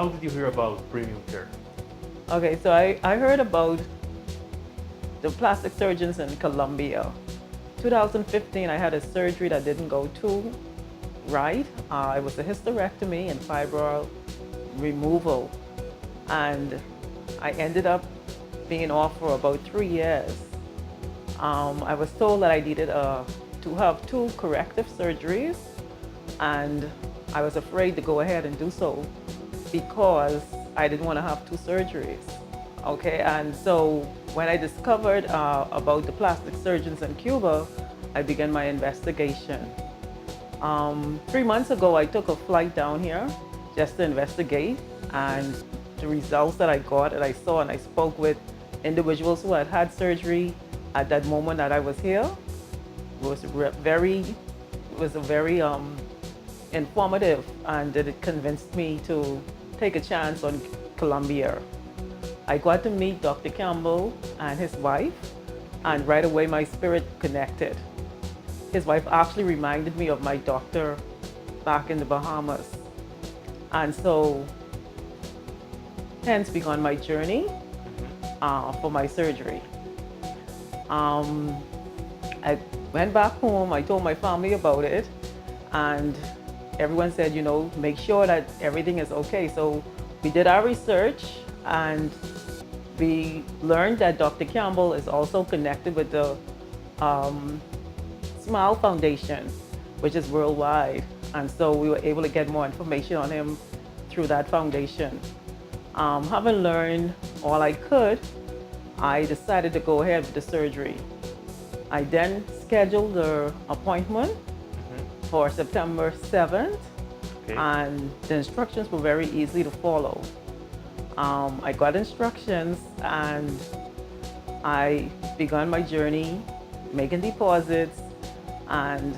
how did you hear about premium care? Okay, so I heard about the plastic surgeons in Colombia. 2015, I had a surgery that didn't go too right. It was a hysterectomy and fibroid removal. And I ended up being off for about 3 years. I was told that I needed to have two corrective surgeries, and I was afraid to go ahead and do so because I didn't want to have two surgeries. Okay, and so when I discovered about the plastic surgeons in Cuba, I began my investigation. 3 months ago, I took a flight down here just to investigate, and the results that I got and I saw and I spoke with individuals who had had surgery at that moment that I was here was a very informative, and it convinced me to take a chance on Colombia. I got to meet Dr. Campbell and his wife, and right away my spirit connected. His wife actually reminded me of my doctor back in the Bahamas. And so, hence began my journey for my surgery. I went back home, I told my family about it, and everyone said, make sure that everything is okay. So we did our research, and we learned that Dr. Campbell is also connected with the Smile Foundation, which is worldwide. And so we were able to get more information on him through that foundation. Having learned all I could, I decided to go ahead with the surgery. I then scheduled the appointment for September 7th, Okay. and the instructions were very easy to follow. I got instructions, and I began my journey, making deposits, and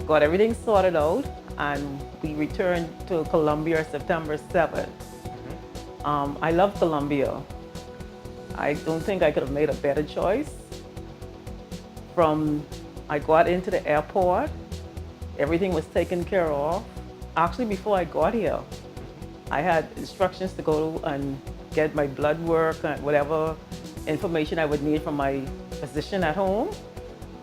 got everything sorted out, and we returned to Colombia September 7th. I love Colombia. I don't think I could have made a better choice. I got into the airport, everything was taken care of. Actually, before I got here, I had instructions to go and get my blood work and whatever information I would need from my physician at home.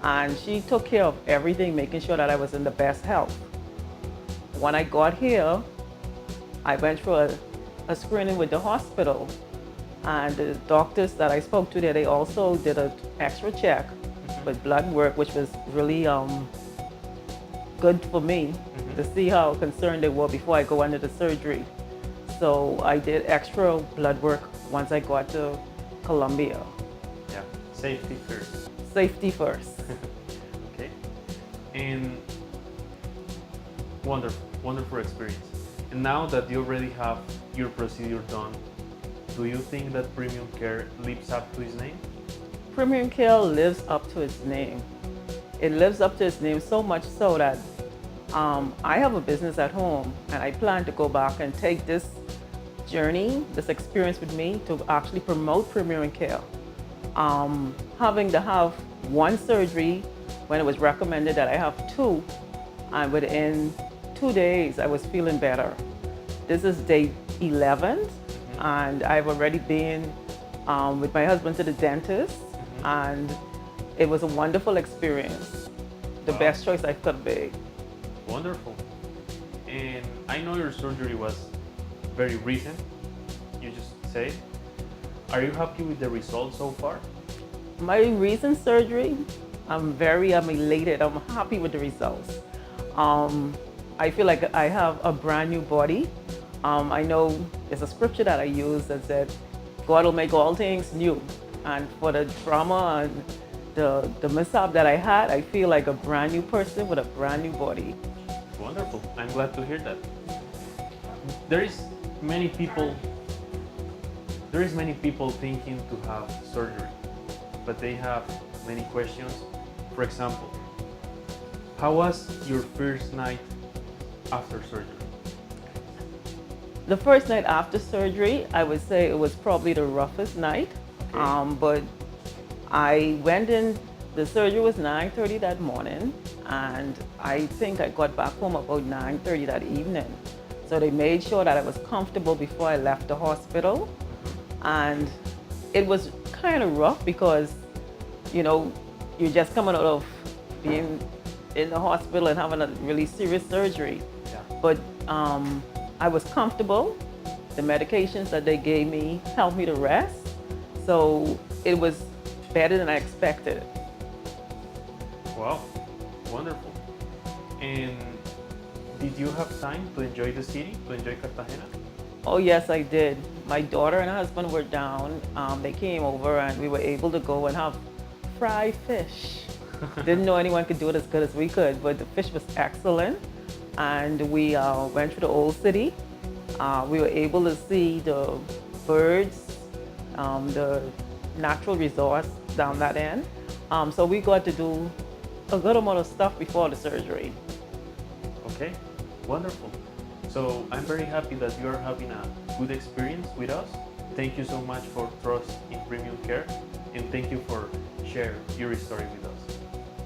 And she took care of everything, making sure that I was in the best health. When I got here, I went through a screening with the hospital. And the doctors that I spoke to there, they also did an extra check with blood work, which was really good for me to see how concerned they were before I go under the surgery. So I did extra blood work once I got to Colombia. Yeah, safety first. Safety first. Okay. And wonderful experience. And now that you already have your procedure done, do you think that premium care lives up to its name? Premium Care lives up to its name. It lives up to its name so much so that I have a business at home, and I plan to go back and take this journey, this experience with me, to actually promote Premium Care. Having to have one surgery when it was recommended that I have two, and within 2 days I was feeling better. This is day 11, and I've already been with my husband to the dentist, and it was a wonderful experience. The best choice I could make. Wonderful. And I know your surgery was very recent, you just said. Are you happy with the results so far? My recent surgery, I'm elated. I'm happy with the results. I feel like I have a brand new body. I know there's a scripture that I use that said, God will make all things new. And for the trauma and the mishap that I had, I feel like a brand new person with a brand new body. Wonderful. I'm glad to hear that. There is many people thinking to have surgery, but they have many questions. For example, how was your first night after surgery? The first night after surgery, I would say it was probably the roughest night. Okay. But I went in, the surgery was 9:30 that morning, and I think I got back home about 9:30 that evening. So they made sure that I was comfortable before I left the hospital. And it was kind of rough because, you know, you're just coming out of being in the hospital and having a really serious surgery. Yeah. But I was comfortable. The medications that they gave me helped me to rest. So it was better than I expected. Wow, wonderful. And did you have time to enjoy the city, to enjoy Cartagena? Oh yes, I did. My daughter and husband were down. They came over and we were able to go and have fried fish. Didn't know anyone could do it as good as we could, but the fish was excellent. And we went to the old city. We were able to see the birds, the natural resource down that end. So we got to do a good amount of stuff before the surgery. Okay, wonderful. So I'm very happy that you are having a good experience with us. Thank you so much for trust in premium care, and thank you for sharing your story with us.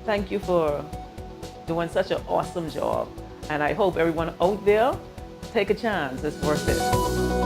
Thank you for doing such an awesome job. And I hope everyone out there take a chance. It's worth it.